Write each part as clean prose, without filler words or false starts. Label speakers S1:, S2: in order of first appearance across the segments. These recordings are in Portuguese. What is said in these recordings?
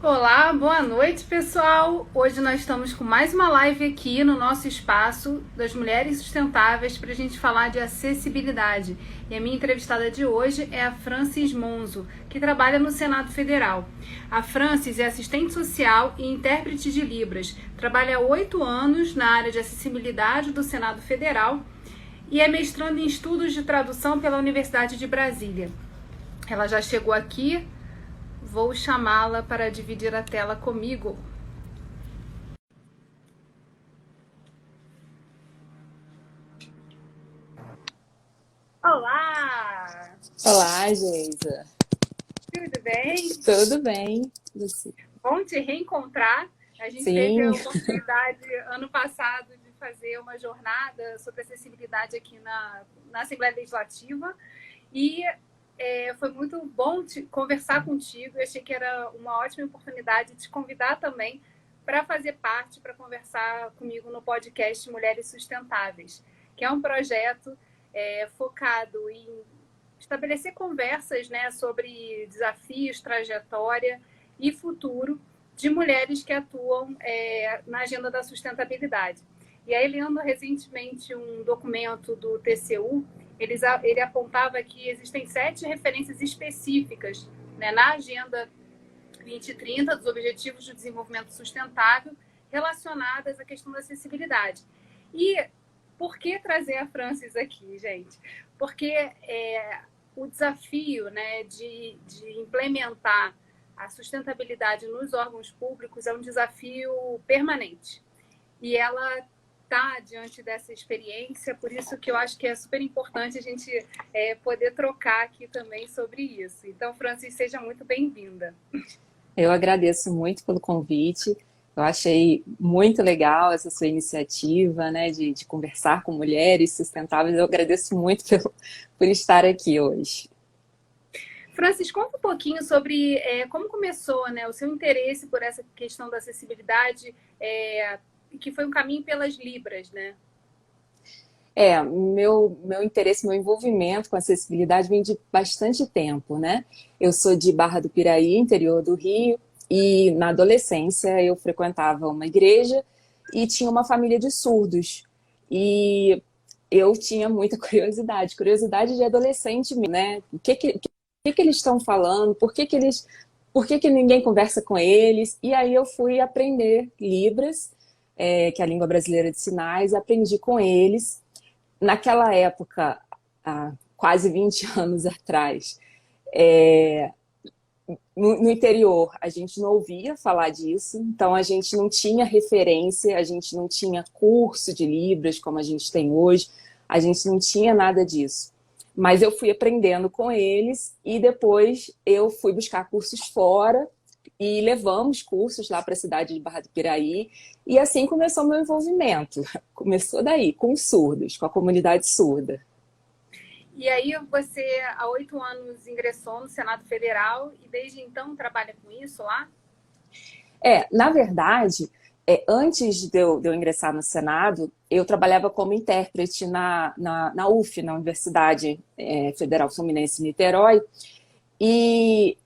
S1: Olá, boa noite, pessoal! Hoje nós estamos com mais uma live aqui no nosso espaço das Mulheres Sustentáveis para a gente falar de acessibilidade. E a minha entrevistada de hoje é a Francis Monzo, que trabalha no Senado Federal. A Francis é assistente social e intérprete de Libras, trabalha há 8 anos na área de acessibilidade do Senado Federal e é mestranda em estudos de tradução pela Universidade de Brasília. Ela já chegou aqui. Vou chamá-la para dividir a tela comigo. Olá!
S2: Olá, Geisa.
S1: Tudo bem?
S2: Tudo bem? Você?
S1: Bom te reencontrar. A gente teve a oportunidade ano passado de fazer uma jornada sobre acessibilidade aqui na Assembleia Legislativa e foi muito bom conversar contigo. Eu achei que era uma ótima oportunidade de te convidar também para fazer parte, para conversar comigo no podcast Mulheres Sustentáveis, que é um projeto focado em estabelecer conversas, né, sobre desafios, trajetória e futuro de mulheres que atuam na agenda da sustentabilidade. E aí, lendo recentemente um documento do TCU, ele apontava que existem 7 referências específicas, né, na Agenda 2030 dos Objetivos de Desenvolvimento Sustentável relacionadas à questão da acessibilidade. E por que trazer a Francis aqui, gente? Porque o desafio, né, de implementar a sustentabilidade nos órgãos públicos é um desafio permanente. E ela está diante dessa experiência, por isso que eu acho que é super importante a gente poder trocar aqui também sobre isso. Então, Francis, seja muito bem-vinda.
S2: Eu agradeço muito pelo convite. Eu achei muito legal essa sua iniciativa, né, de conversar com mulheres sustentáveis. Eu agradeço muito por estar aqui hoje.
S1: Francis, conta um pouquinho sobre como começou, né, o seu interesse por essa questão da acessibilidade, que foi um caminho pelas Libras, né?
S2: Meu interesse, meu envolvimento com acessibilidade vem de bastante tempo, né? Eu sou de Barra do Piraí, interior do Rio, e na adolescência eu frequentava uma igreja e tinha uma família de surdos. E eu tinha muita curiosidade de adolescente, né? O que eles estão falando? Por que ninguém conversa com eles? E aí eu fui aprender Libras, que é a língua brasileira de sinais, aprendi com eles. Naquela época, há quase 20 anos atrás, no interior a gente não ouvia falar disso, então a gente não tinha referência, a gente não tinha curso de Libras como a gente tem hoje, a gente não tinha nada disso. Mas eu fui aprendendo com eles e depois eu fui buscar cursos fora e levamos cursos lá para a cidade de Barra do Piraí e assim começou meu envolvimento. Começou daí, com os surdos, com a comunidade surda.
S1: E aí você, há 8 anos, ingressou no Senado Federal e desde então trabalha com isso lá?
S2: Na verdade, antes de eu ingressar no Senado, eu trabalhava como intérprete na UF, na Universidade Federal Fluminense em Niterói, e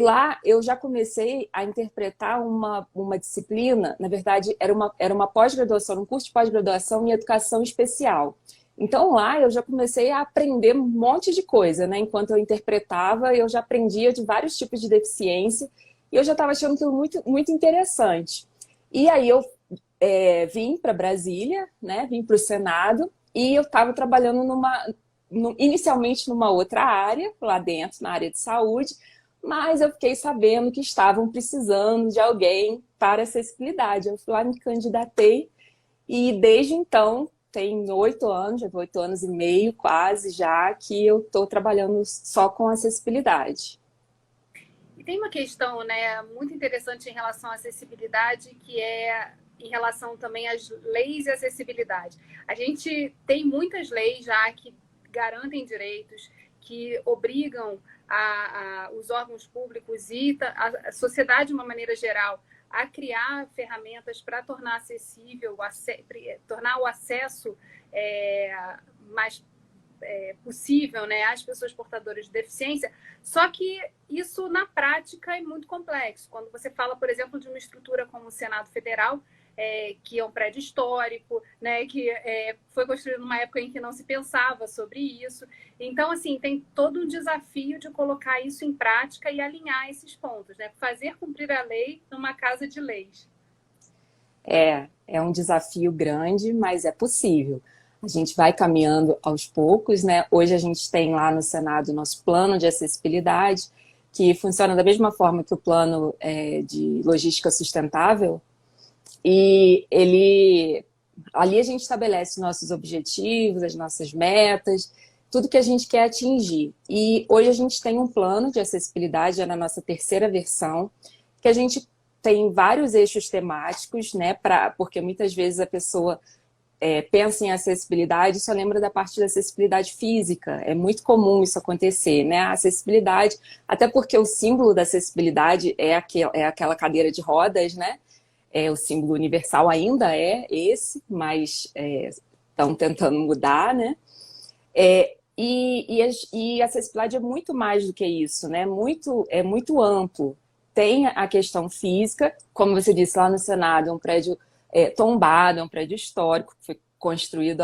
S2: lá eu já comecei a interpretar uma disciplina, na verdade era uma pós-graduação, um curso de pós-graduação em educação especial. Então lá eu já comecei a aprender um monte de coisa, né? Enquanto eu interpretava, eu já aprendia de vários tipos de deficiência e eu já estava achando aquilo muito, muito interessante. E aí eu vim para Brasília, né? Vim para o Senado e eu estava trabalhando inicialmente numa outra área, lá dentro, na área de saúde, mas eu fiquei sabendo que estavam precisando de alguém para acessibilidade. Eu fui lá, me candidatei e desde então, tem 8 anos, já 8 anos e meio quase já, que eu estou trabalhando só com acessibilidade.
S1: E tem uma questão, né, muito interessante em relação à acessibilidade, que é em relação também às leis de acessibilidade. A gente tem muitas leis já que garantem direitos, que obrigam os órgãos públicos e a sociedade de uma maneira geral a criar ferramentas para tornar acessível, tornar o acesso mais possível, né, às pessoas portadoras de deficiência, só que isso na prática é muito complexo. Quando você fala, por exemplo, de uma estrutura como o Senado Federal, que é um prédio histórico, né, que foi construído numa época em que não se pensava sobre isso. Então, assim, tem todo um desafio de colocar isso em prática e alinhar esses pontos, né, fazer cumprir a lei numa casa de leis.
S2: É um desafio grande, mas é possível. A gente vai caminhando aos poucos, né? Hoje a gente tem lá no Senado o nosso plano de acessibilidade, que funciona da mesma forma que o plano de logística sustentável, e ali a gente estabelece nossos objetivos, as nossas metas, tudo que a gente quer atingir. E hoje a gente tem um plano de acessibilidade, é na nossa terceira versão, que a gente tem vários eixos temáticos, né? Porque muitas vezes a pessoa pensa em acessibilidade e só lembra da parte da acessibilidade física. É muito comum isso acontecer, né? A acessibilidade, até porque o símbolo da acessibilidade é aquela cadeira de rodas, né? O símbolo universal ainda é esse, mas estão tentando mudar, né? E a acessibilidade é muito mais do que isso, né? É muito amplo. Tem a questão física, como você disse lá no Senado, é um prédio tombado, é um prédio histórico, que foi construído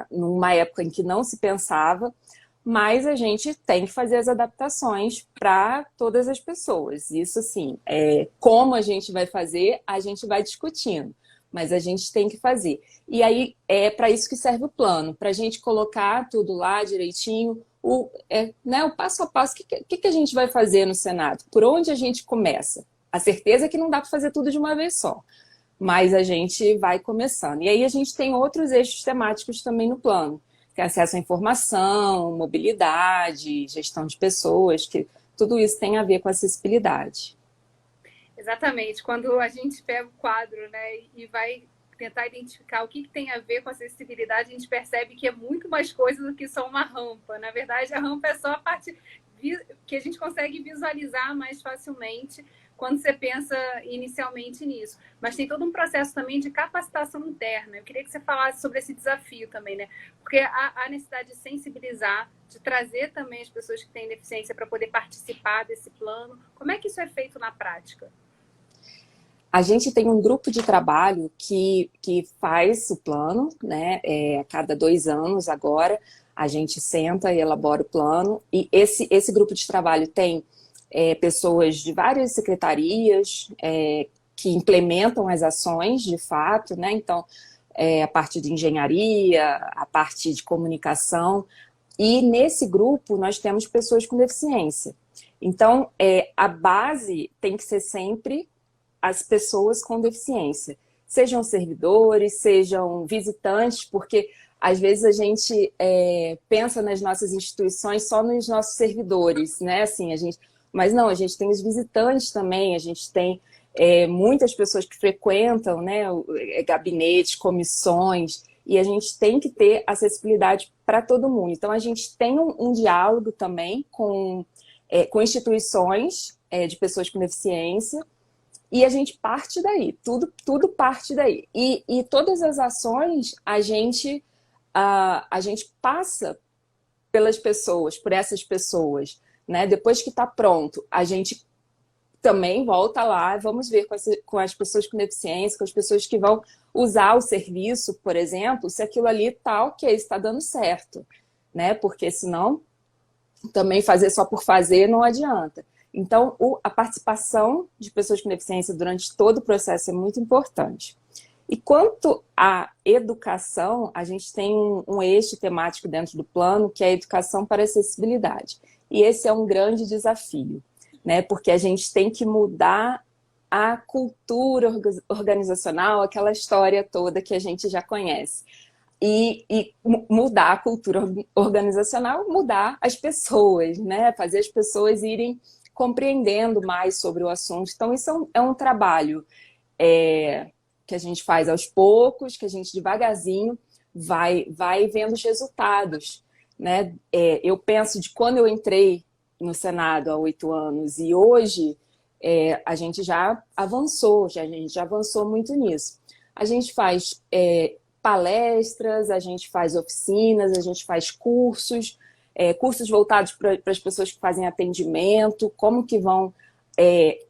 S2: numa época em que não se pensava, mas a gente tem que fazer as adaptações para todas as pessoas. Isso, assim, como a gente vai fazer, a gente vai discutindo, mas a gente tem que fazer. E aí é para isso que serve o plano, para a gente colocar tudo lá direitinho, o passo a passo. O que a gente vai fazer no Senado? Por onde a gente começa? A certeza é que não dá para fazer tudo de uma vez só, mas a gente vai começando. E aí a gente tem outros eixos temáticos também no plano, que é acesso à informação, mobilidade, gestão de pessoas, que tudo isso tem a ver com acessibilidade.
S1: Exatamente. Quando a gente pega o quadro, né, e vai tentar identificar o que tem a ver com acessibilidade, a gente percebe que é muito mais coisa do que só uma rampa. Na verdade, a rampa é só a parte que a gente consegue visualizar mais facilmente quando você pensa inicialmente nisso. Mas tem todo um processo também de capacitação interna. Eu queria que você falasse sobre esse desafio também, né? Porque há necessidade de sensibilizar, de trazer também as pessoas que têm deficiência para poder participar desse plano. Como é que isso é feito na prática?
S2: A gente tem um grupo de trabalho que faz o plano, né? A cada 2 anos agora, a gente senta e elabora o plano. E esse grupo de trabalho tem pessoas de várias secretarias que implementam as ações, de fato, né? Então, a parte de engenharia, a parte de comunicação. E nesse grupo, nós temos pessoas com deficiência. Então, a base tem que ser sempre as pessoas com deficiência, sejam servidores, sejam visitantes, porque às vezes a gente pensa nas nossas instituições só nos nossos servidores, né? Assim, mas não, a gente tem os visitantes também, a gente tem muitas pessoas que frequentam, né, gabinetes, comissões, e a gente tem que ter acessibilidade para todo mundo. Então, a gente tem um diálogo também com instituições de pessoas com deficiência, e a gente parte daí, tudo parte daí. E todas as ações a gente passa pelas pessoas, por essas pessoas, né? Depois que está pronto, a gente também volta lá, vamos ver com as pessoas com deficiência, com as pessoas que vão usar o serviço, por exemplo, se aquilo ali está ok, está dando certo, né? Porque senão também fazer só por fazer não adianta. Então, a participação de pessoas com deficiência durante todo o processo é muito importante. E quanto à educação, a gente tem um eixo temático dentro do plano, que é a educação para a acessibilidade. E esse é um grande desafio, né? Porque a gente tem que mudar a cultura organizacional, aquela história toda que a gente já conhece. E mudar a cultura organizacional, mudar as pessoas, né? Fazer as pessoas irem compreendendo mais sobre o assunto. Então, isso é um trabalho que a gente faz aos poucos, que a gente devagarzinho vai vendo os resultados, né? Eu penso de quando eu entrei no Senado há 8 anos e hoje a gente já avançou, a gente já avançou muito nisso. A gente faz palestras, a gente faz oficinas, a gente faz cursos, cursos voltados para as pessoas que fazem atendimento, como que vão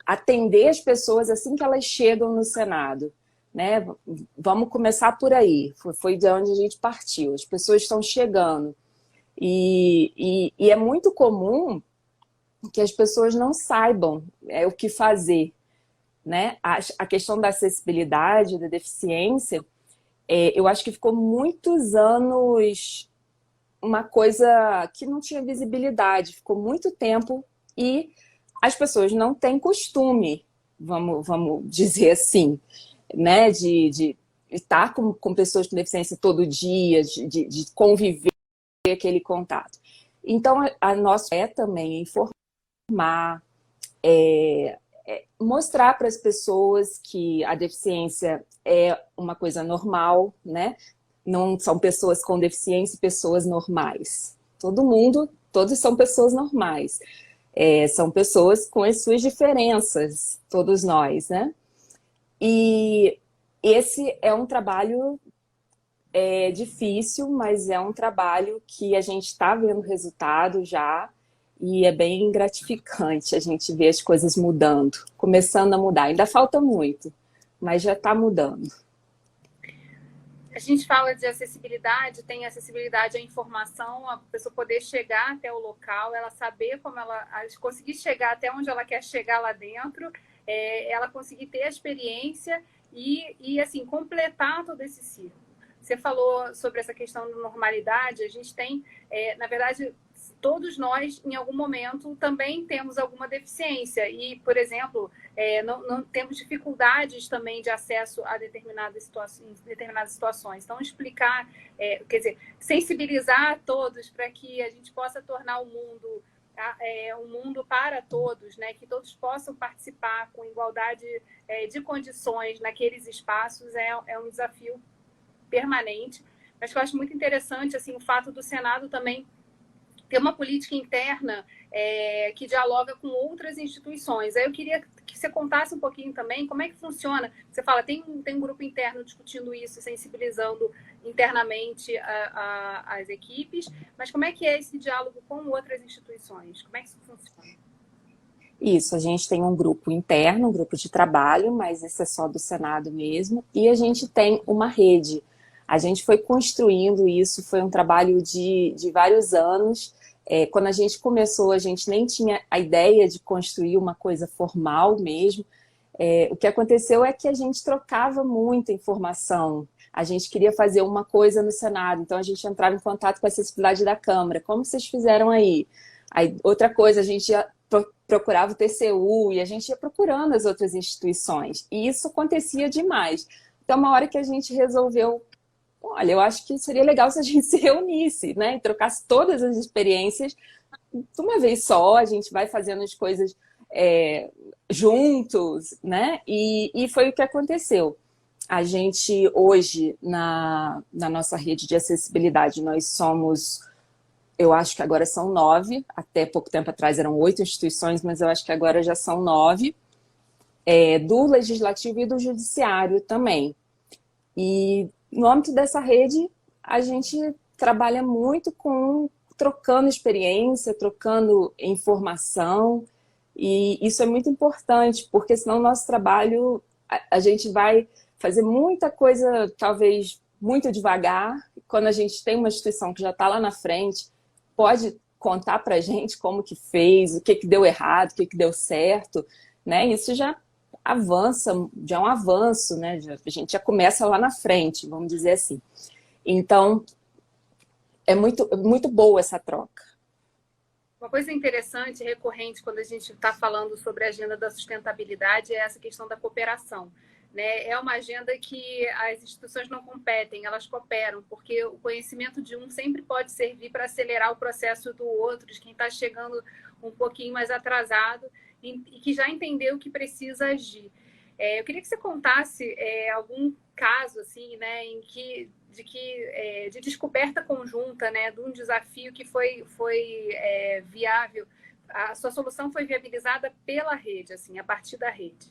S2: atender as pessoas assim que elas chegam no Senado. Né? Vamos começar por aí, foi de onde a gente partiu. As pessoas estão chegando e é muito comum que as pessoas não saibam o que fazer. Né? A questão da acessibilidade, da deficiência, eu acho que ficou muitos anos uma coisa que não tinha visibilidade, ficou muito tempo e as pessoas não têm costume, vamos dizer assim, né, de estar com pessoas com deficiência todo dia, de conviver aquele contato. Então, a nossa também informar, mostrar para as pessoas que a deficiência é uma coisa normal, né? Não são pessoas com deficiência e pessoas normais. Todo mundo, todos são pessoas normais. São pessoas com as suas diferenças, todos nós, né? E esse é um trabalho difícil, mas é um trabalho que a gente está vendo resultado já e é bem gratificante a gente ver as coisas mudando, começando a mudar. Ainda falta muito, mas já está mudando.
S1: A gente fala de acessibilidade, tem acessibilidade à informação, a pessoa poder chegar até o local, ela saber como ela conseguir chegar até onde ela quer chegar lá dentro, ela conseguir ter a experiência e assim, completar todo esse ciclo. Você falou sobre essa questão da normalidade, a gente tem, na verdade, todos nós, em algum momento, também temos alguma deficiência. E, por exemplo, não temos dificuldades também de acesso a determinadas situações. Então, explicar, quer dizer, sensibilizar todos para que a gente possa tornar o mundo um mundo para todos, né? Que todos possam participar com igualdade de condições naqueles espaços, é um desafio permanente. Mas que eu acho muito interessante assim, o fato do Senado também ter uma política interna que dialoga com outras instituições. Aí eu queria que você contasse um pouquinho também como é que funciona. Você fala, tem um grupo interno discutindo isso, sensibilizando internamente as equipes, mas como é que é esse diálogo com outras instituições? Como é que isso funciona?
S2: Isso, a gente tem um grupo interno, um grupo de trabalho, mas esse é só do Senado mesmo, e a gente tem uma rede. A gente foi construindo isso, foi um trabalho de vários anos. Quando a gente começou, a gente nem tinha a ideia de construir uma coisa formal mesmo. O que aconteceu é que a gente trocava muita informação. A gente queria fazer uma coisa no Senado, então a gente entrava em contato com a acessibilidade da Câmara. Como vocês fizeram aí? Aí outra coisa, a gente procurava o TCU e a gente ia procurando as outras instituições. E isso acontecia demais. Então, uma hora que a gente resolveu, olha, eu acho que seria legal se a gente se reunisse, né? E trocasse todas as experiências de uma vez só, a gente vai fazendo as coisas juntos, né? E foi o que aconteceu. A gente, hoje, na nossa rede de acessibilidade, nós somos, eu acho que agora são 9, até pouco tempo atrás eram 8 instituições, mas eu acho que agora já são 9, do Legislativo e do Judiciário também. E no âmbito dessa rede, a gente trabalha muito trocando experiência, trocando informação, e isso é muito importante, porque senão o nosso trabalho, a gente vai fazer muita coisa, talvez muito devagar. Quando a gente tem uma instituição que já está lá na frente, pode contar para a gente como que fez, o que deu errado, o que deu certo, né? Isso já avança, já é um avanço, né? A gente já começa lá na frente, vamos dizer assim. Então, é muito boa essa troca.
S1: Uma coisa interessante, recorrente, quando a gente está falando sobre a agenda da sustentabilidade, é essa questão da cooperação. Né? É uma agenda que as instituições não competem, elas cooperam, porque o conhecimento de um sempre pode servir para acelerar o processo do outro, de quem está chegando um pouquinho mais atrasado e que já entendeu que precisa agir. Eu queria que você contasse algum caso assim, né, de descoberta conjunta, né, de um desafio que foi viável. A sua solução foi viabilizada pela rede, assim, a partir da rede.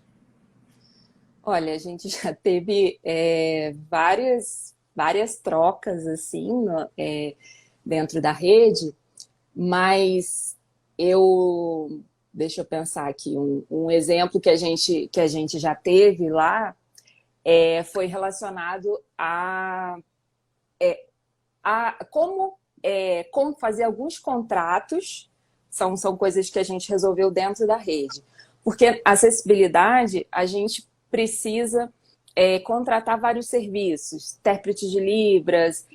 S2: Olha, a gente já teve várias várias trocas assim dentro da rede, mas deixa eu pensar aqui, um exemplo que a gente já teve lá foi relacionado a como fazer alguns contratos, são coisas que a gente resolveu dentro da rede. Porque acessibilidade, a gente precisa contratar vários serviços, intérprete de Libras,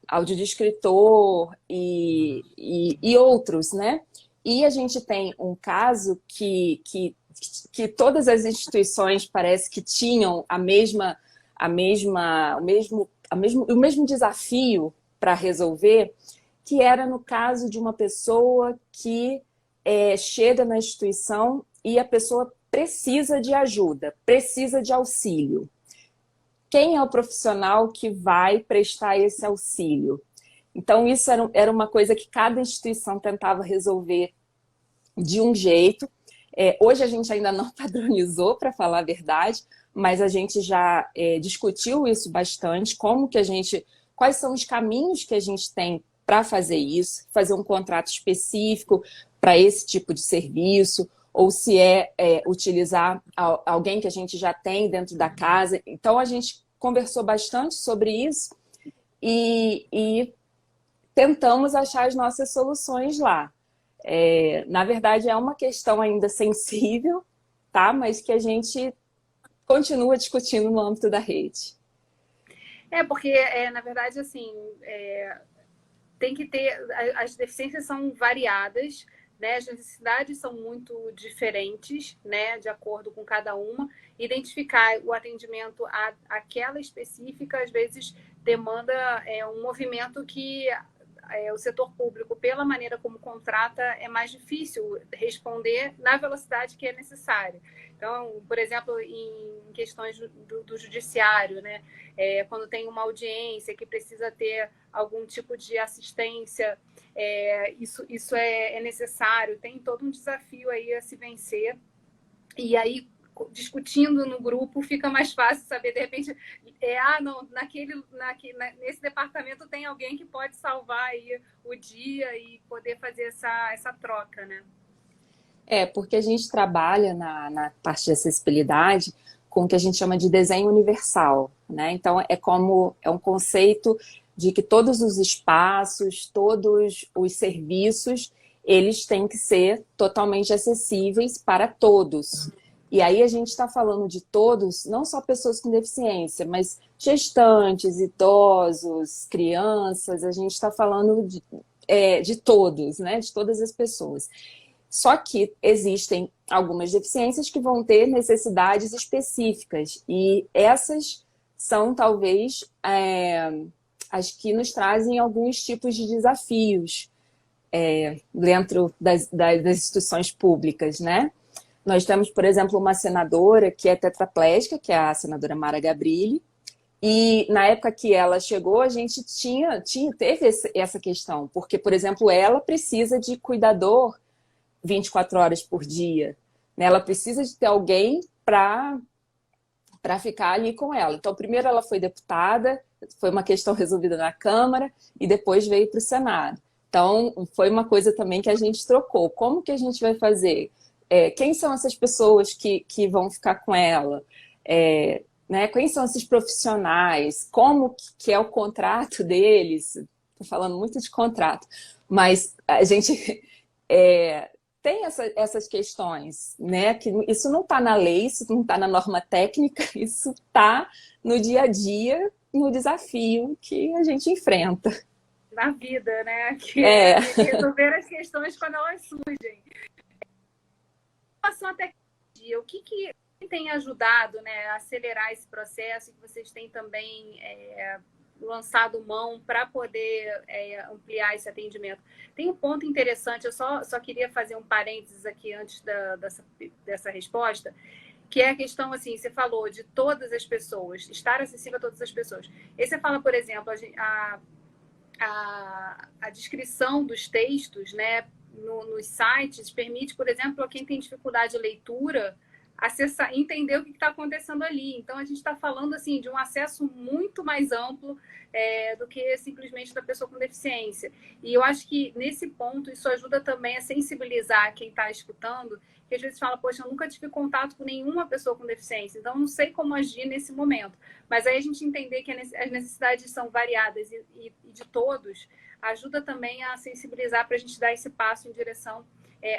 S2: audiodescritor e outros, né? E a gente tem um caso que todas as instituições parece que tinham o mesmo desafio para resolver, que era no caso de uma pessoa que chega na instituição e a pessoa precisa de ajuda, precisa de auxílio. Quem é o profissional que vai prestar esse auxílio? Então, isso era uma coisa que cada instituição tentava resolver de um jeito. Hoje a gente ainda não padronizou, para falar a verdade, mas a gente já discutiu isso bastante, quais são os caminhos que a gente tem para fazer isso, fazer um contrato específico para esse tipo de serviço, ou se utilizar alguém que a gente já tem dentro da casa. Então, a gente conversou bastante sobre isso e tentamos achar as nossas soluções lá. Na verdade, é uma questão ainda sensível, tá? Mas que a gente continua discutindo no âmbito da rede.
S1: Porque, na verdade, assim, tem que ter... As deficiências são variadas, né? As necessidades são muito diferentes, né? De acordo com cada uma. Identificar o atendimento àquela específica, às vezes, demanda um movimento que o setor público, pela maneira como contrata, é mais difícil responder na velocidade que é necessária. Então, por exemplo, em questões do judiciário, né? Quando tem uma audiência que precisa ter algum tipo de assistência, isso é necessário, tem todo um desafio aí a se vencer. E aí, discutindo no grupo, fica mais fácil saber, de repente, não, nesse departamento tem alguém que pode salvar aí o dia e poder fazer essa troca, né?
S2: Porque a gente trabalha na parte de acessibilidade com o que a gente chama de desenho universal, né? Então, é um conceito de que todos os espaços, todos os serviços, eles têm que ser totalmente acessíveis para todos. E aí a gente está falando de todos, não só pessoas com deficiência, mas gestantes, idosos, crianças, a gente está falando de todos, né? De todas as pessoas. Só que existem algumas deficiências que vão ter necessidades específicas, e essas são talvez as que nos trazem alguns tipos de desafios dentro das instituições públicas, né? Nós temos, por exemplo, uma senadora que é tetraplégica, que é a senadora Mara Gabrilli, e na época que ela chegou, a gente teve essa questão, porque, por exemplo, ela precisa de cuidador 24 horas por dia, né? Ela precisa de ter alguém para ficar ali com ela. Então, primeiro ela foi deputada, foi uma questão resolvida na Câmara, e depois veio para o Senado. Então, foi uma coisa também que a gente trocou. Como que a gente vai fazer? Quem são essas pessoas que vão ficar com ela? Né? Quem são esses profissionais? Como que é o contrato deles? Estou falando muito de contrato, mas a gente tem essas questões, né? Que isso não está na lei, isso não está na norma técnica, isso está no dia a dia, no desafio que a gente enfrenta.
S1: Na vida, né? Que é resolver as questões quando elas surgem. Em relação à tecnologia, o que tem ajudado, né, a acelerar esse processo, que vocês têm também lançado mão para poder ampliar esse atendimento? Tem um ponto interessante, eu só queria fazer um parênteses aqui antes dessa resposta, que é a questão, assim, você falou de todas as pessoas, estar acessível a todas as pessoas. Aí você fala, por exemplo, a descrição dos textos, né, nos sites permite, por exemplo, a quem tem dificuldade de leitura, acessar, entender o que está acontecendo ali. Então, a gente está falando assim de um acesso muito mais amplo do que simplesmente da pessoa com deficiência. E eu acho que, nesse ponto, isso ajuda também a sensibilizar quem está escutando, que às vezes fala, poxa, eu nunca tive contato com nenhuma pessoa com deficiência, então não sei como agir nesse momento. Mas aí a gente entender que as necessidades são variadas e de todos, ajuda também a sensibilizar para a gente dar esse passo em direção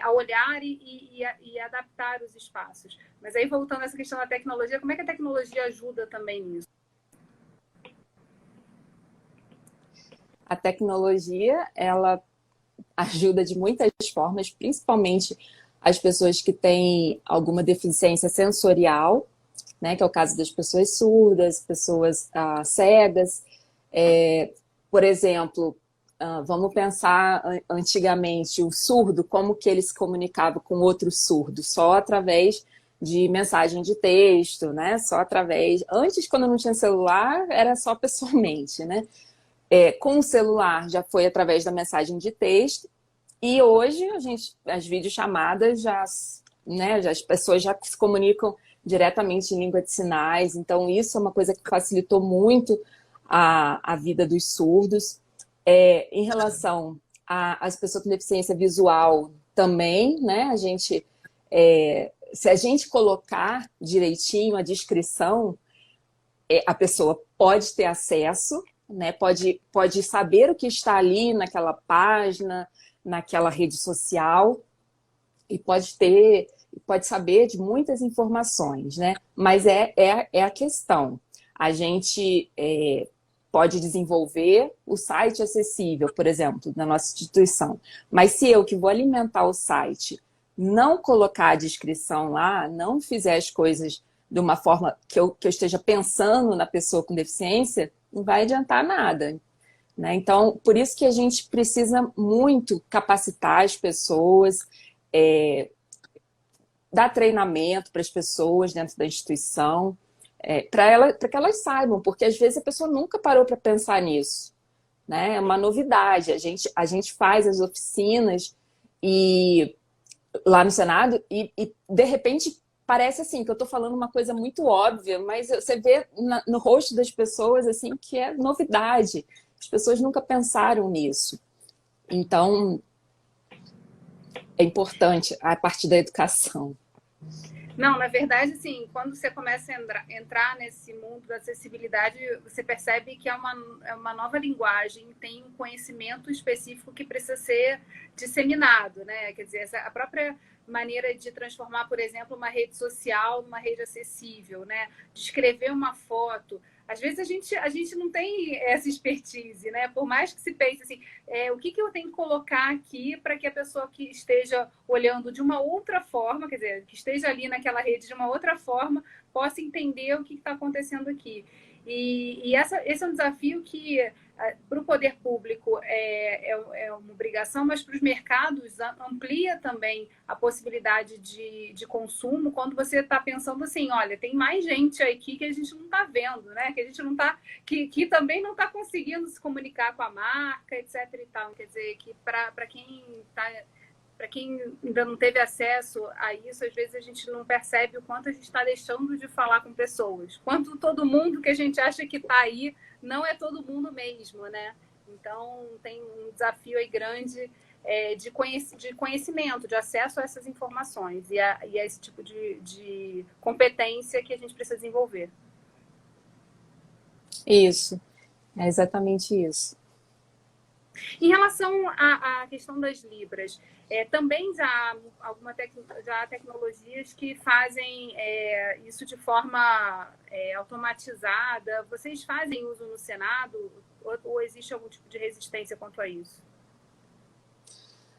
S1: a olhar e adaptar os espaços. Mas aí, voltando a essa questão da tecnologia, como é que a tecnologia ajuda também nisso?
S2: A tecnologia, ela ajuda de muitas formas, principalmente as pessoas que têm alguma deficiência sensorial, né, que é o caso das pessoas surdas, pessoas cegas. Por exemplo, vamos pensar antigamente o surdo, como que ele se comunicava com outro surdo? Só através de mensagem de texto, né? Só através... Antes, quando não tinha celular, era só pessoalmente, né? Com o celular já foi através da mensagem de texto, e hoje as videochamadas né, as pessoas já se comunicam diretamente em língua de sinais, então isso é uma coisa que facilitou muito a vida dos surdos. Em relação às pessoas com deficiência visual também, né, se a gente colocar direitinho a descrição, a pessoa pode ter acesso, né, pode saber o que está ali naquela página, naquela rede social, e pode saber de muitas informações, né? Mas é a questão. A gente pode desenvolver o site acessível, por exemplo, na nossa instituição. Mas se eu que vou alimentar o site não colocar a descrição lá, não fizer as coisas de uma forma que eu esteja pensando na pessoa com deficiência, não vai adiantar nada. Né? Então, por isso que a gente precisa muito capacitar as pessoas, dar treinamento para as pessoas dentro da instituição, para que elas saibam, porque às vezes a pessoa nunca parou para pensar nisso. Né? É uma novidade. A gente faz as oficinas lá no Senado e de repente parece assim que eu estou falando uma coisa muito óbvia, mas você vê no rosto das pessoas assim que é novidade. As pessoas nunca pensaram nisso. Então, é importante a parte da educação.
S1: Não, na verdade, assim, quando você começa a entrar nesse mundo da acessibilidade, você percebe que é uma nova linguagem, tem um conhecimento específico que precisa ser disseminado, né? Quer dizer, a própria maneira de transformar, por exemplo, uma rede social numa rede acessível, né? De escrever uma foto. Às vezes a gente não tem essa expertise, né? Por mais que se pense assim, o que eu tenho que colocar aqui para que a pessoa que esteja olhando de uma outra forma, quer dizer, que esteja ali naquela rede de uma outra forma, possa entender o que está acontecendo aqui. E esse é um desafio que, para o poder público, é uma obrigação, mas para os mercados amplia também a possibilidade de consumo quando você está pensando assim, olha, tem mais gente aqui que a gente não está vendo, né? Que a gente não está, que também não está conseguindo se comunicar com a marca, etc. e tal. Quer dizer, que para quem está... Para quem ainda não teve acesso a isso, às vezes a gente não percebe o quanto a gente está deixando de falar com pessoas. Quanto todo mundo que a gente acha que está aí, não é todo mundo mesmo, né? Então, tem um desafio aí grande de conhecimento, de acesso a essas informações e a esse tipo de competência que a gente precisa desenvolver.
S2: Isso, é exatamente isso.
S1: Em relação à questão das libras, também já há tecnologias que fazem isso de forma automatizada. Vocês fazem uso no Senado ou existe algum tipo de resistência quanto a isso?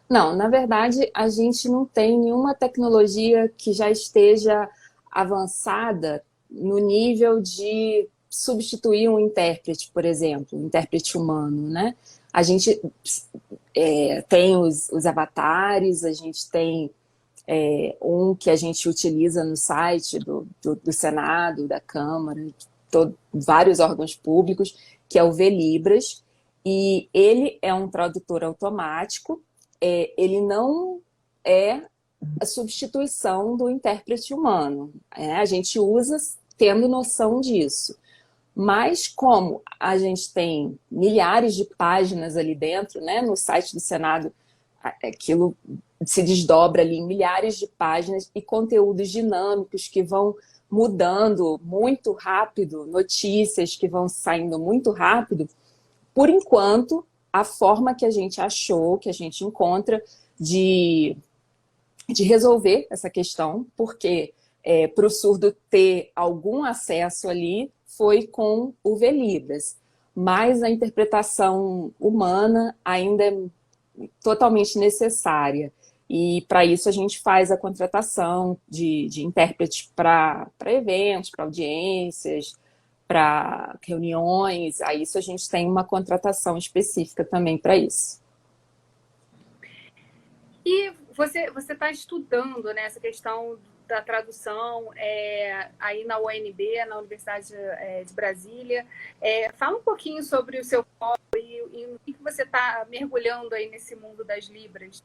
S2: Não, na verdade, a gente não tem nenhuma tecnologia que já esteja avançada no nível de substituir um intérprete, por exemplo, um intérprete humano, né? A gente tem os avatares, a gente tem um que a gente utiliza no site do Senado, da Câmara, vários órgãos públicos, que é o VLibras, e ele é um tradutor automático, ele não é a substituição do intérprete humano. A gente usa tendo noção disso. Mas como a gente tem milhares de páginas ali dentro, né, no site do Senado, aquilo se desdobra ali em milhares de páginas e conteúdos dinâmicos que vão mudando muito rápido, notícias que vão saindo muito rápido. Por enquanto, a forma que a gente achou, que a gente encontra de resolver essa questão, porque para o surdo ter algum acesso ali foi com o Velibras, mas a interpretação humana ainda é totalmente necessária. E para isso a gente faz a contratação de intérpretes para eventos, para audiências, para reuniões. A isso a gente tem uma contratação específica também para isso.
S1: E você está estudando, né, essa questão da tradução aí na UNB, na Universidade de Brasília. Fala um pouquinho sobre o seu foco e o que você está mergulhando aí nesse mundo das Libras.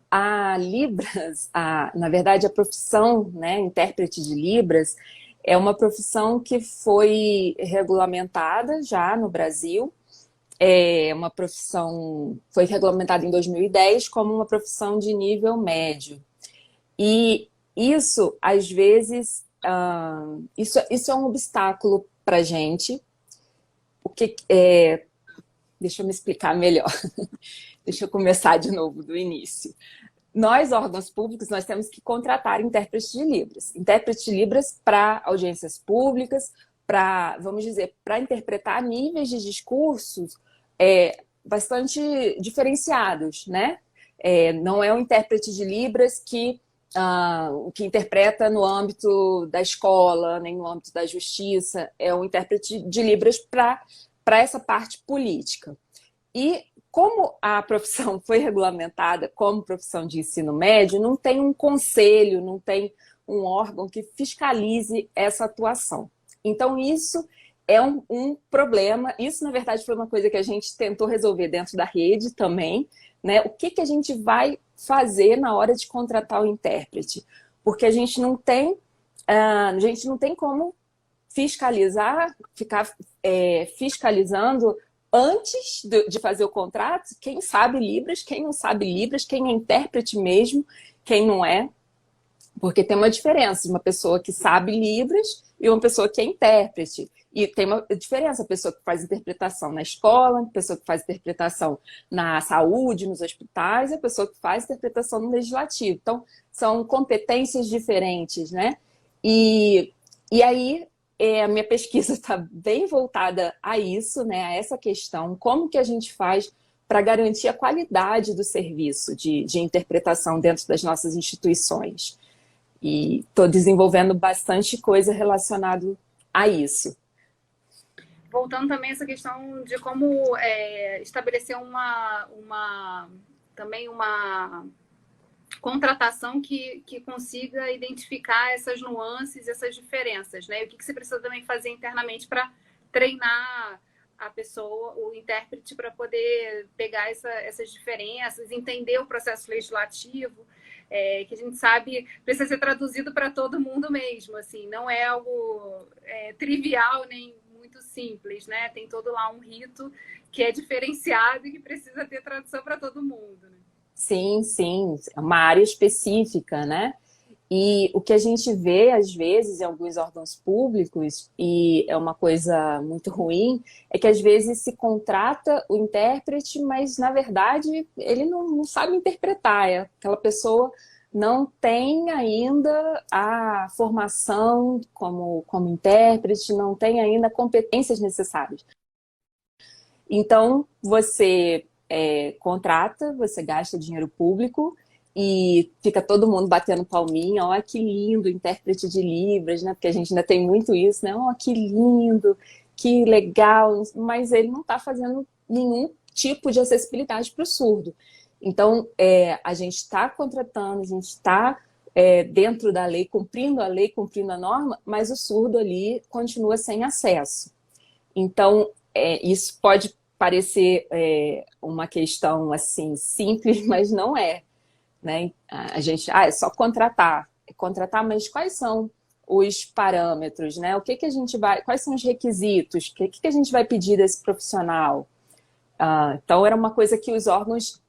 S2: A Libras, na verdade, a profissão, né, intérprete de Libras, é uma profissão que foi regulamentada já no Brasil. É uma profissão, foi regulamentada em 2010 como uma profissão de nível médio. E isso, às vezes, isso é um obstáculo para a gente. Deixa eu me explicar melhor. Deixa eu começar de novo do início. Nós, órgãos públicos, nós temos que contratar intérpretes de Libras. Intérpretes de Libras para audiências públicas, para, vamos dizer, para interpretar níveis de discursos bastante diferenciados, né? Não é um intérprete de Libras que interpreta no âmbito da escola, nem no âmbito da justiça. É um intérprete de Libras para essa parte política. E como a profissão foi regulamentada como profissão de ensino médio, não tem um conselho, não tem um órgão que fiscalize essa atuação. Então, isso é um problema. Isso, na verdade, foi uma coisa que a gente tentou resolver dentro da rede também, né? O que a gente vai fazer na hora de contratar o intérprete? Porque a gente não tem como fiscalizar, ficar fiscalizando antes de fazer o contrato, quem sabe Libras, quem não sabe Libras, quem é intérprete mesmo, quem não é. Porque tem uma diferença de uma pessoa que sabe Libras e uma pessoa que é intérprete. E tem uma diferença, a pessoa que faz interpretação na escola, a pessoa que faz interpretação na saúde, nos hospitais, e a pessoa que faz interpretação no legislativo. Então, são competências diferentes, né? E aí, a minha pesquisa está bem voltada a isso, né? A essa questão, como que a gente faz para garantir a qualidade do serviço de interpretação dentro das nossas instituições. E estou desenvolvendo bastante coisa relacionada a isso.
S1: Voltando também a essa questão de como estabelecer também uma contratação que consiga identificar essas nuances, essas diferenças, né? E o que você precisa também fazer internamente para treinar a pessoa, o intérprete, para poder pegar essas diferenças, entender o processo legislativo, que a gente sabe precisa ser traduzido para todo mundo mesmo, assim, não é algo trivial nem muito simples, né? Tem todo lá um rito que é diferenciado e que precisa ter tradução para todo mundo, né?
S2: Sim, sim, é uma área específica, né? E o que a gente vê, às vezes, em alguns órgãos públicos, e é uma coisa muito ruim, é que às vezes se contrata o intérprete, mas, na verdade, ele não sabe interpretar. Aquela pessoa não tem ainda a formação como intérprete, não tem ainda competências necessárias. Então, você contrata, você gasta dinheiro público e fica todo mundo batendo palminha, ó, que lindo, intérprete de Libras, né? Porque a gente ainda tem muito isso, né? Ó, que lindo, que legal, mas ele não está fazendo nenhum tipo de acessibilidade para o surdo. Então, a gente está contratando, a gente está dentro da lei, cumprindo a norma, mas o surdo ali continua sem acesso. Então, isso pode parecer uma questão assim simples, mas não é, né? A gente, é só contratar. Contratar, mas quais são os parâmetros, né? O que que a gente vai, quais são os requisitos? O que que a gente vai pedir desse profissional? Então, era uma coisa que os órgãos,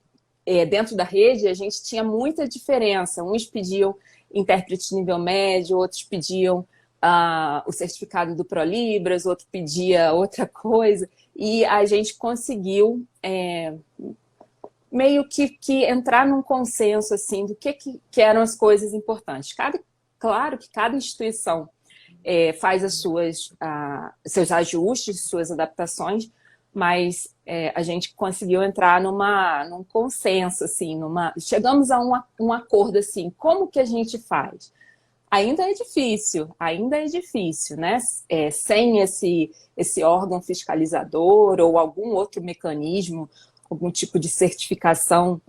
S2: dentro da rede, a gente tinha muita diferença. Uns pediam intérprete de nível médio, outros pediam o certificado do ProLibras, outro pedia outra coisa. E a gente conseguiu meio que entrar num consenso assim, do que eram as coisas importantes. Claro que cada instituição faz seus ajustes, suas adaptações, mas a gente conseguiu entrar num consenso, assim, chegamos a um acordo, assim, como que a gente faz? Ainda é difícil, né? Sem esse órgão fiscalizador ou algum outro mecanismo, algum tipo de certificação,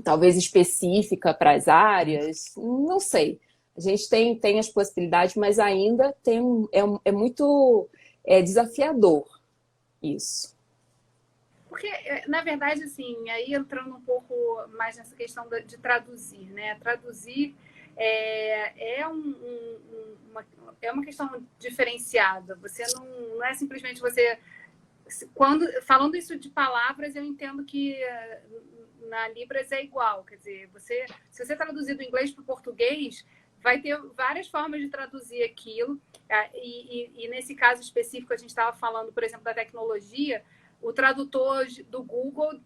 S2: talvez específica para as áreas, não sei. A gente tem as possibilidades, mas ainda é muito desafiador isso.
S1: Porque, na verdade, assim, aí entrando um pouco mais nessa questão de traduzir, né? Traduzir é uma questão diferenciada. Você não é simplesmente você... Falando isso de palavras, eu entendo que na Libras é igual. Quer dizer, se você traduzir do inglês para o português, vai ter várias formas de traduzir aquilo. E nesse caso específico, a gente estava falando, por exemplo, da tecnologia, o tradutor do Google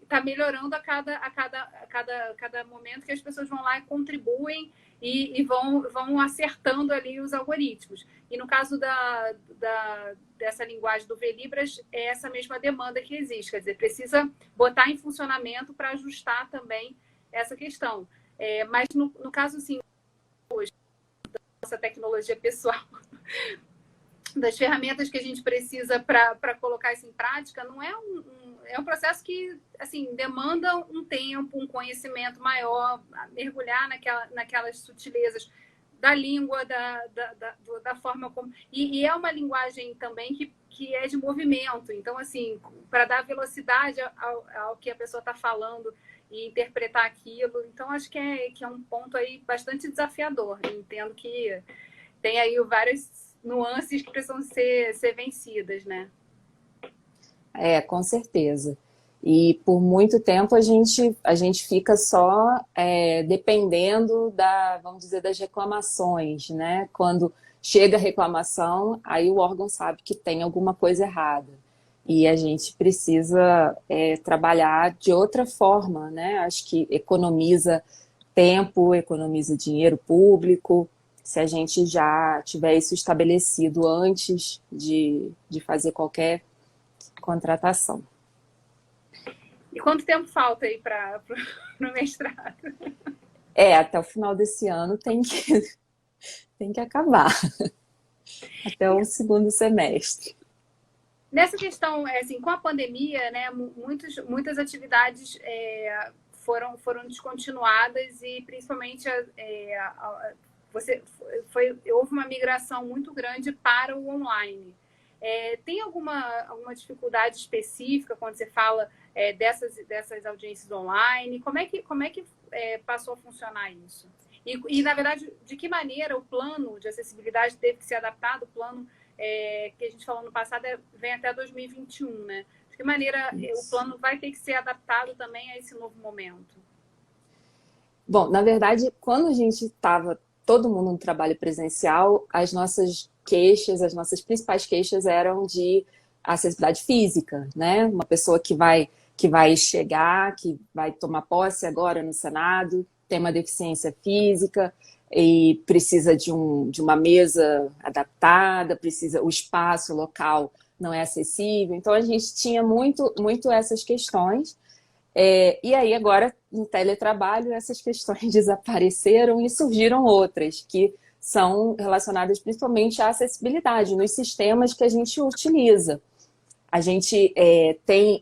S1: está melhorando a cada momento que as pessoas vão lá e contribuem e vão acertando ali os algoritmos. E no caso dessa linguagem do VLibras, é essa mesma demanda que existe. Quer dizer, precisa botar em funcionamento para ajustar também essa questão. Mas no caso, assim, hoje, da nossa tecnologia pessoal, das ferramentas que a gente precisa para colocar isso em prática, não é um processo que, assim, demanda um tempo, um conhecimento maior, mergulhar naquelas sutilezas da língua, da forma como... E é uma linguagem também que é de movimento. Então, assim, para dar velocidade ao que a pessoa está falando e interpretar aquilo. Então, acho que é um ponto aí bastante desafiador. Eu entendo que tem aí várias nuances que precisam ser vencidas, né?
S2: Com certeza. E por muito tempo a gente fica só dependendo vamos dizer, das reclamações, né? Quando chega a reclamação, aí o órgão sabe que tem alguma coisa errada. E a gente precisa trabalhar de outra forma, né? Acho que economiza tempo, economiza dinheiro público, se a gente já tiver isso estabelecido antes de fazer qualquer contratação.
S1: E quanto tempo falta aí no mestrado?
S2: Até o final desse ano tem que acabar. Até o segundo semestre.
S1: Nessa questão, assim, com a pandemia, né, muitas atividades foram descontinuadas e principalmente houve uma migração muito grande para o online. Tem alguma dificuldade específica quando você fala dessas audiências online? Como é que passou a funcionar isso? E, na verdade, de que maneira o plano de acessibilidade teve que ser adaptado? O plano que a gente falou no passado vem até 2021, né? De que maneira o plano vai ter que ser adaptado também a esse novo momento?
S2: Bom, na verdade, quando a gente estava todo mundo no trabalho presencial, as nossas principais queixas eram de acessibilidade física, né? Uma pessoa que vai chegar, que vai tomar posse agora no Senado, tem uma deficiência física e precisa de uma mesa adaptada, o espaço local não é acessível. Então, a gente tinha muito essas questões. E aí, agora, no teletrabalho, essas questões desapareceram e surgiram outras, que são relacionadas principalmente à acessibilidade nos sistemas que a gente utiliza. A gente tem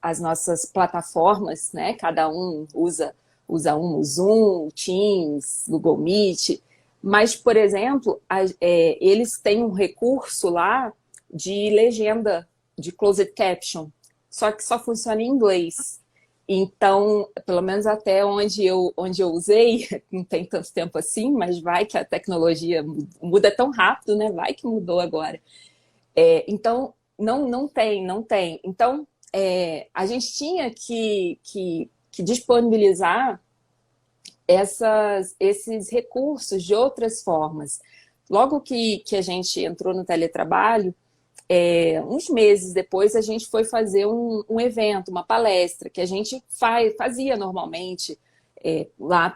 S2: as nossas plataformas, né? Cada um usa o Zoom, o Teams, Google Meet, mas, por exemplo, eles têm um recurso lá de legenda de closed caption, só que só funciona em inglês. Então, pelo menos até onde eu usei, não tem tanto tempo assim, mas vai que a tecnologia muda tão rápido, né? Vai que mudou agora. Então, não tem. Então, a gente tinha que disponibilizar esses recursos de outras formas. Logo que a gente entrou no teletrabalho, uns meses depois a gente foi fazer um evento, uma palestra, que a gente fazia normalmente, lá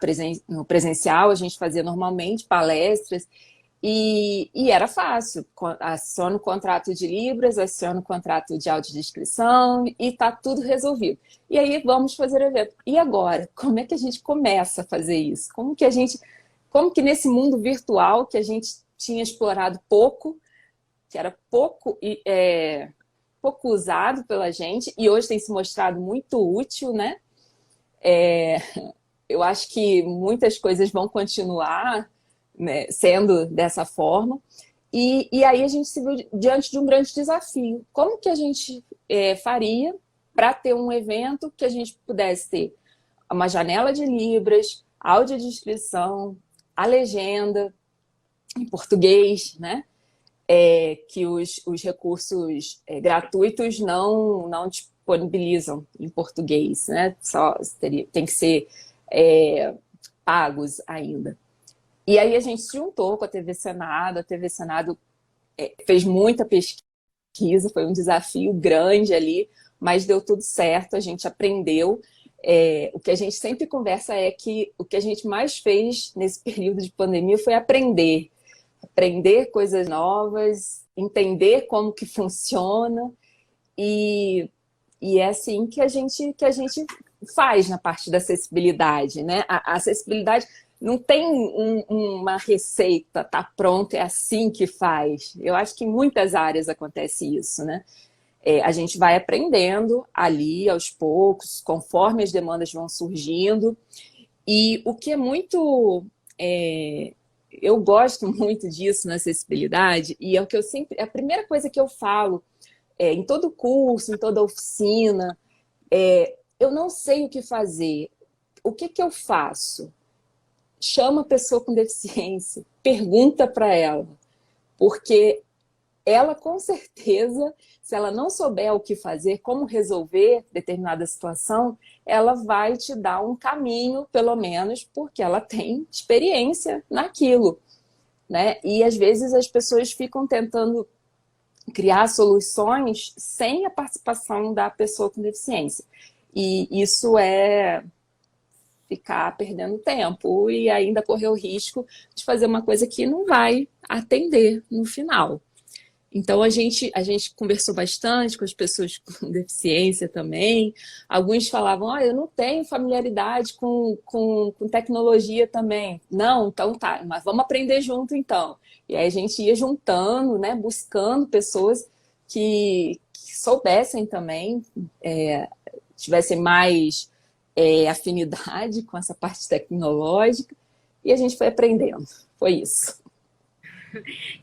S2: no presencial, a gente fazia normalmente palestras, e era fácil. Aciona o contrato de Libras, aciona o contrato de audiodescrição e está tudo resolvido. E aí vamos fazer o evento. E agora? Como é que a gente começa a fazer isso? Como que nesse mundo virtual que a gente tinha explorado pouco, que era pouco usado pela gente, e hoje tem se mostrado muito útil, né? Eu acho que muitas coisas vão continuar, né, sendo dessa forma. E aí a gente se viu diante de um grande desafio. Como que a gente faria para ter um evento que a gente pudesse ter uma janela de Libras, audiodescrição, a legenda em português, né? Que os recursos gratuitos não disponibilizam em português, né? Tem que ser pagos ainda. E aí a gente se juntou com a TV Senado, fez muita pesquisa, foi um desafio grande ali, mas deu tudo certo, a gente aprendeu. O que a gente sempre conversa é que o que a gente mais fez nesse período de pandemia foi aprender coisas novas, entender como que funciona, e é assim que a gente faz na parte da acessibilidade, né? A acessibilidade não tem uma receita, tá pronto, é assim que faz. Eu acho que em muitas áreas acontece isso, né? A gente vai aprendendo ali aos poucos, conforme as demandas vão surgindo. E o que é muito... eu gosto muito disso na acessibilidade, e é o que a primeira coisa que eu falo em todo curso, em toda oficina, eu não sei o que fazer. O que eu faço? Chama a pessoa com deficiência, pergunta para ela, porque ela, com certeza, se ela não souber o que fazer, como resolver determinada situação, ela vai te dar um caminho, pelo menos, porque ela tem experiência naquilo, né? E às vezes as pessoas ficam tentando criar soluções sem a participação da pessoa com deficiência. E isso é ficar perdendo tempo e ainda correr o risco de fazer uma coisa que não vai atender no final. Então, a gente conversou bastante com as pessoas com deficiência também. Alguns falavam, eu não tenho familiaridade com tecnologia também. Não, então tá, mas vamos aprender junto então. E aí a gente ia juntando, né, buscando pessoas que soubessem também, tivessem mais afinidade com essa parte tecnológica, e a gente foi aprendendo. Foi isso.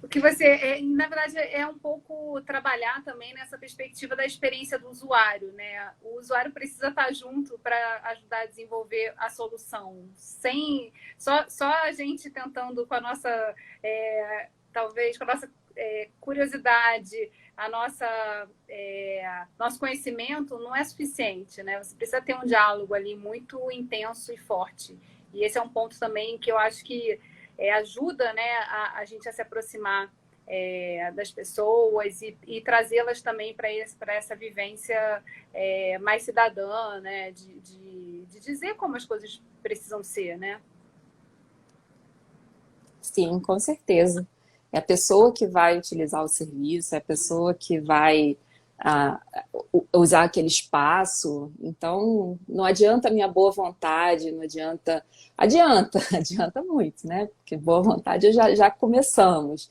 S1: O que você, na verdade, é um pouco trabalhar também nessa perspectiva da experiência do usuário, né? O usuário precisa estar junto para ajudar a desenvolver a solução. Só a gente tentando com a nossa, talvez, com a nossa curiosidade, nosso conhecimento não é suficiente, né? Você precisa ter um diálogo ali muito intenso e forte. E esse é um ponto também que eu acho que ajuda, né, a gente a se aproximar das pessoas e trazê-las também para essa vivência mais cidadã, né, de dizer como as coisas precisam ser, né?
S2: Sim, com certeza. É a pessoa que vai utilizar o serviço, é a pessoa que vai usar aquele espaço. Então, não adianta a minha boa vontade, não adianta... Adianta muito, né? Porque boa vontade já começamos.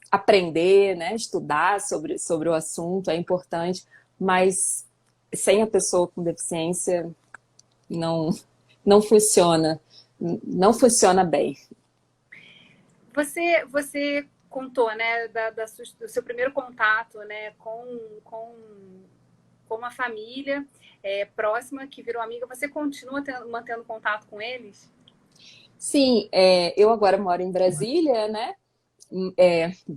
S2: Aprender, né? Estudar sobre o assunto é importante, mas sem a pessoa com deficiência não funciona bem.
S1: Você contou, né, do seu primeiro contato, né, com uma família próxima que virou amiga. Você continua mantendo contato com eles?
S2: Sim, eu agora moro em Brasília, né?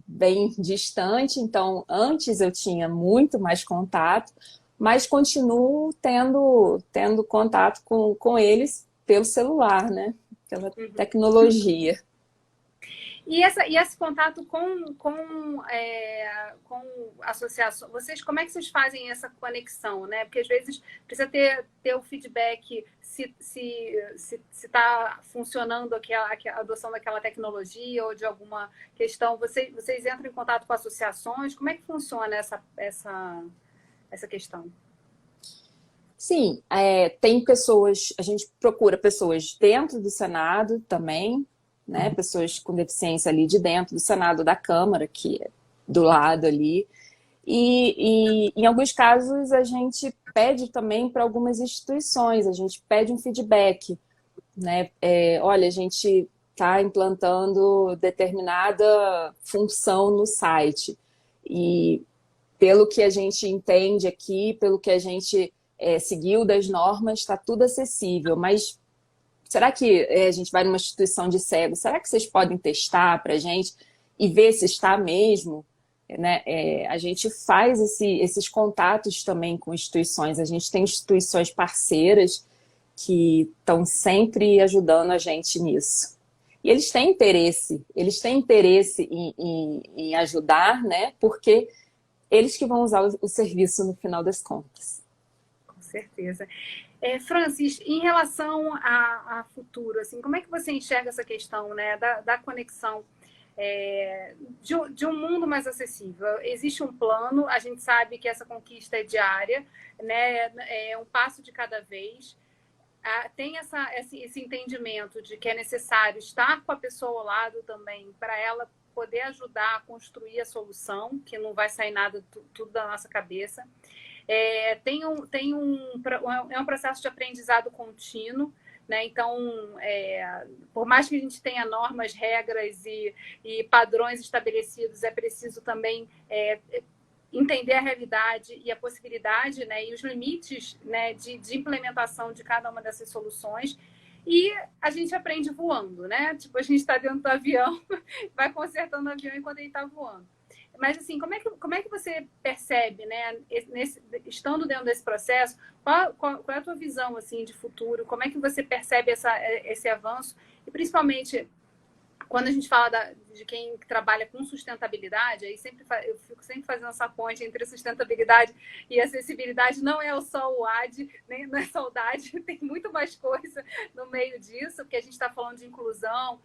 S2: Bem distante, então antes eu tinha muito mais contato, mas continuo tendo contato com eles pelo celular, né? Pela tecnologia.
S1: E esse contato com associações, como é que vocês fazem essa conexão, né? Porque às vezes precisa ter o feedback se está funcionando a adoção daquela tecnologia ou de alguma questão. Vocês entram em contato com associações? Como é que funciona essa questão?
S2: Sim, tem pessoas, a gente procura pessoas dentro do Senado também, né? Pessoas com deficiência ali de dentro do Senado, da Câmara, que é do lado ali. E em alguns casos a gente pede também para algumas instituições, a gente pede um feedback, né? Olha, a gente está implantando determinada função no site e pelo que a gente entende aqui, pelo que a gente seguiu das normas, está tudo acessível, mas será que a gente vai numa instituição de cegos? Será que vocês podem testar para a gente e ver se está mesmo? Né? A gente faz esses contatos também com instituições. A gente tem instituições parceiras que estão sempre ajudando a gente nisso. E eles têm interesse em ajudar, né? Porque eles que vão usar o serviço no final das contas.
S1: Com certeza. Francis, em relação a futuro, assim, como é que você enxerga essa questão, né, da conexão de um mundo mais acessível? Existe um plano, a gente sabe que essa conquista é diária, né, é um passo de cada vez. Tem esse entendimento de que é necessário estar com a pessoa ao lado também para ela poder ajudar a construir a solução, que não vai sair nada tudo da nossa cabeça. É um processo de aprendizado contínuo, né? Então, por mais que a gente tenha normas, regras e padrões estabelecidos, é preciso também entender a realidade e a possibilidade, né, e os limites, né, de implementação de cada uma dessas soluções. E a gente aprende voando, né? Tipo, a gente está dentro do avião, vai consertando o avião enquanto ele está voando. Mas, assim, como é que você percebe, né, estando dentro desse processo, qual é a tua visão, assim, de futuro? Como é que você percebe esse avanço? E, principalmente, quando a gente fala de quem trabalha com sustentabilidade, aí eu fico sempre fazendo essa ponte entre sustentabilidade e acessibilidade. Não é só o AD, nem não é só o DAD, tem muito mais coisa no meio disso, porque a gente está falando de inclusão,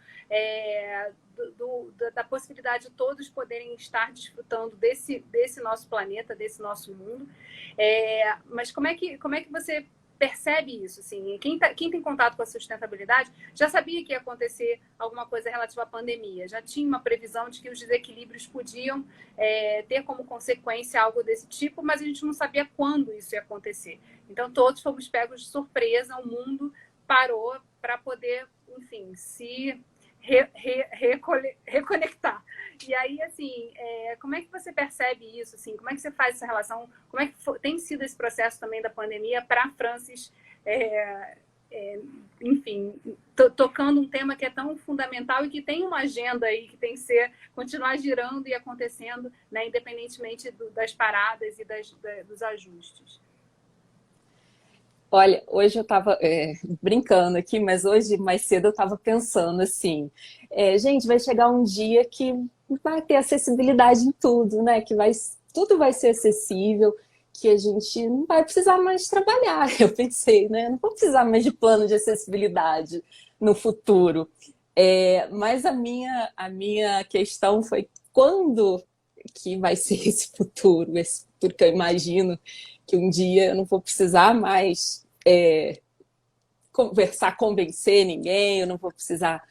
S1: da possibilidade de todos poderem estar desfrutando desse nosso planeta, desse nosso mundo. Mas como é que você percebe isso, assim? Quem tem contato com a sustentabilidade já sabia que ia acontecer alguma coisa relativa à pandemia, já tinha uma previsão de que os desequilíbrios podiam ter como consequência algo desse tipo, mas a gente não sabia quando isso ia acontecer. Então, todos fomos pegos de surpresa, o mundo parou para poder, enfim, se reconectar. E aí, assim, como é que você percebe isso? Assim, como é que você faz essa relação? Como é que tem sido esse processo também da pandemia para Francis, enfim, tocando um tema que é tão fundamental e que tem uma agenda aí que tem que continuar girando e acontecendo, né, independentemente das paradas e dos ajustes.
S2: Olha, hoje eu estava brincando aqui, mas hoje mais cedo eu estava pensando assim, gente, vai chegar um dia que vai ter acessibilidade em tudo, né? Que tudo vai ser acessível, que a gente não vai precisar mais trabalhar. Eu pensei, né? Não vou precisar mais de plano de acessibilidade no futuro. Mas a minha questão foi quando que vai ser esse futuro que eu imagino que um dia eu não vou precisar mais convencer ninguém, eu não vou precisar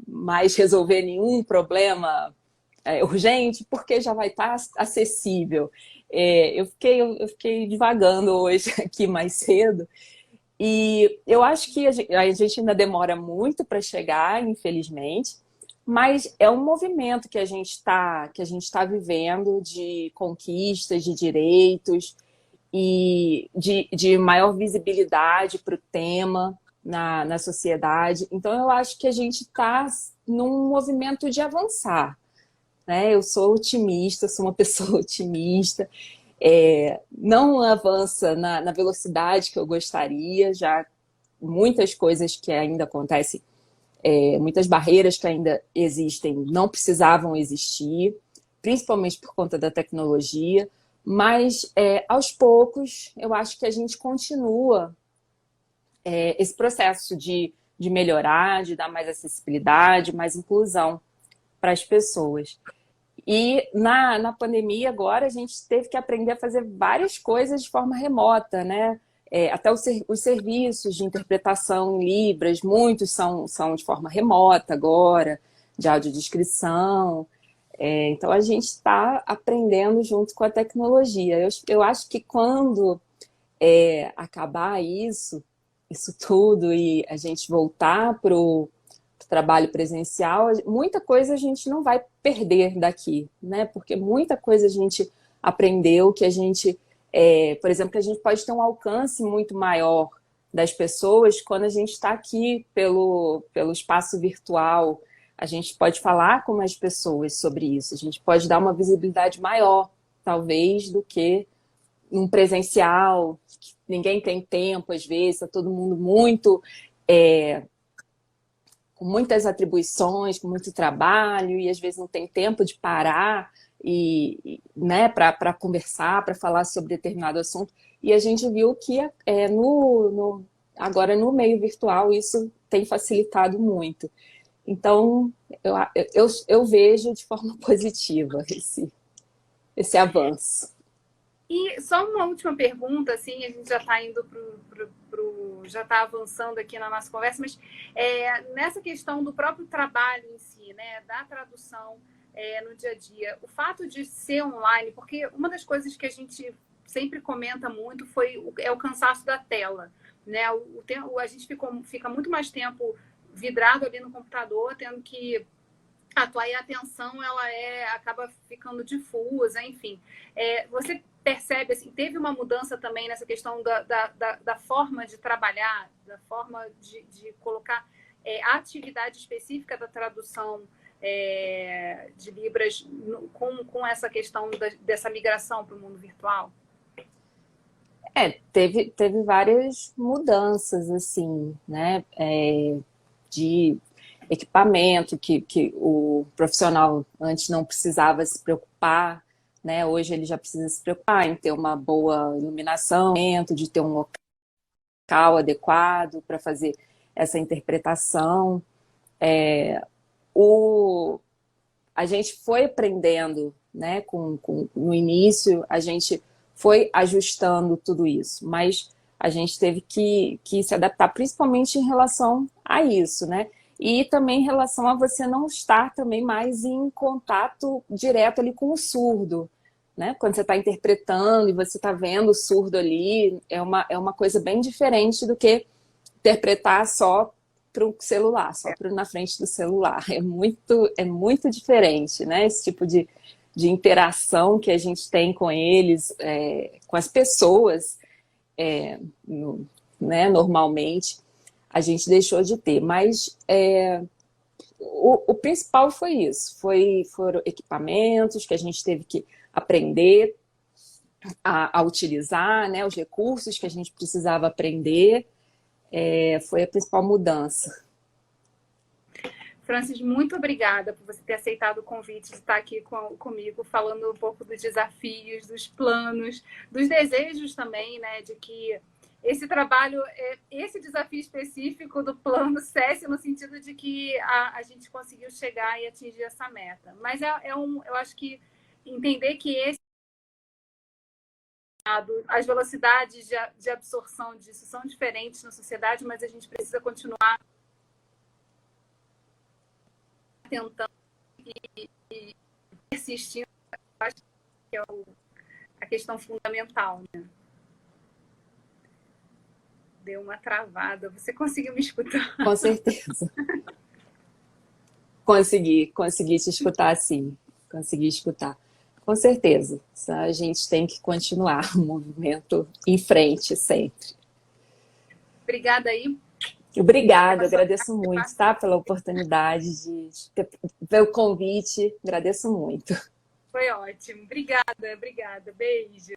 S2: mais resolver nenhum problema urgente, porque já vai estar acessível. Eu fiquei divagando hoje aqui mais cedo, e eu acho que a gente ainda demora muito para chegar, infelizmente, mas é um movimento que a gente está vivendo de conquistas de direitos e de maior visibilidade para o tema na sociedade. Então, eu acho que a gente está num movimento de avançar, né? Eu sou otimista, sou uma pessoa otimista, não avança na velocidade que eu gostaria, já muitas coisas que ainda acontecem, muitas barreiras que ainda existem não precisavam existir, principalmente por conta da tecnologia, mas aos poucos eu acho que a gente continua esse processo de melhorar, de dar mais acessibilidade, mais inclusão para as pessoas. E na pandemia agora a gente teve que aprender a fazer várias coisas de forma remota, né? Até os serviços de interpretação em Libras, muitos são de forma remota agora, de audiodescrição. Então a gente está aprendendo junto com a tecnologia. Eu acho que quando acabar isso tudo e a gente voltar para o trabalho presencial, muita coisa a gente não vai perder daqui, né? Porque muita coisa a gente aprendeu que a gente, por exemplo, que a gente pode ter um alcance muito maior das pessoas quando a gente está aqui pelo espaço virtual. A gente pode falar com mais pessoas sobre isso, a gente pode dar uma visibilidade maior, talvez, do que um presencial. Ninguém tem tempo, às vezes, está todo mundo muito com muitas atribuições, com muito trabalho, e às vezes não tem tempo de parar né, para conversar, para falar sobre determinado assunto. E a gente viu que agora no meio virtual isso tem facilitado muito. Então, eu vejo de forma positiva esse avanço.
S1: E só uma última pergunta, assim, a gente já está indo já está avançando aqui na nossa conversa, mas nessa questão do próprio trabalho em si, né, da tradução no dia a dia, o fato de ser online, porque uma das coisas que a gente sempre comenta muito é o cansaço da tela, né? A gente fica muito mais tempo vidrado ali no computador, tendo que atuar, e a atenção ela acaba ficando difusa, enfim. Você percebe, assim, teve uma mudança também nessa questão da forma de trabalhar, da forma de colocar a atividade específica da tradução de Libras com essa questão dessa migração para o mundo virtual?
S2: Teve várias mudanças, assim, né? De equipamento que o profissional antes não precisava se preocupar, né? Hoje ele já precisa se preocupar em ter uma boa iluminação, de ter um local adequado para fazer essa interpretação. A gente foi aprendendo, né? No início, a gente foi ajustando tudo isso, mas a gente teve que se adaptar, principalmente em relação a isso, né? E também em relação a você não estar também mais em contato direto ali com o surdo, né? Quando você está interpretando e você está vendo o surdo ali, é uma coisa bem diferente do que interpretar só para o celular, só na frente do celular. É muito diferente, né? Esse tipo de interação que a gente tem com eles, com as pessoas, né? Normalmente, a gente deixou de ter. Mas o principal foi isso. Foram equipamentos que a gente teve que aprender a utilizar, né? Os recursos que a gente precisava aprender. Foi a principal mudança.
S1: Francis, muito obrigada por você ter aceitado o convite de estar aqui comigo, falando um pouco dos desafios, dos planos, dos desejos também, né, de que esse trabalho, esse desafio específico do plano cesse, no sentido de que a gente conseguiu chegar e atingir essa meta. Mas eu acho que entender que as velocidades de absorção disso são diferentes na sociedade, mas a gente precisa continuar tentando e persistindo. Acho que é a questão fundamental, né? Deu uma travada. Você conseguiu me escutar?
S2: Com certeza. Consegui te escutar, sim. Consegui escutar. Com certeza. A gente tem que continuar o movimento em frente sempre.
S1: Obrigada aí.
S2: Obrigada, agradeço muito, tá? Pela oportunidade pelo convite. Agradeço muito.
S1: Foi ótimo. Obrigada. Beijo.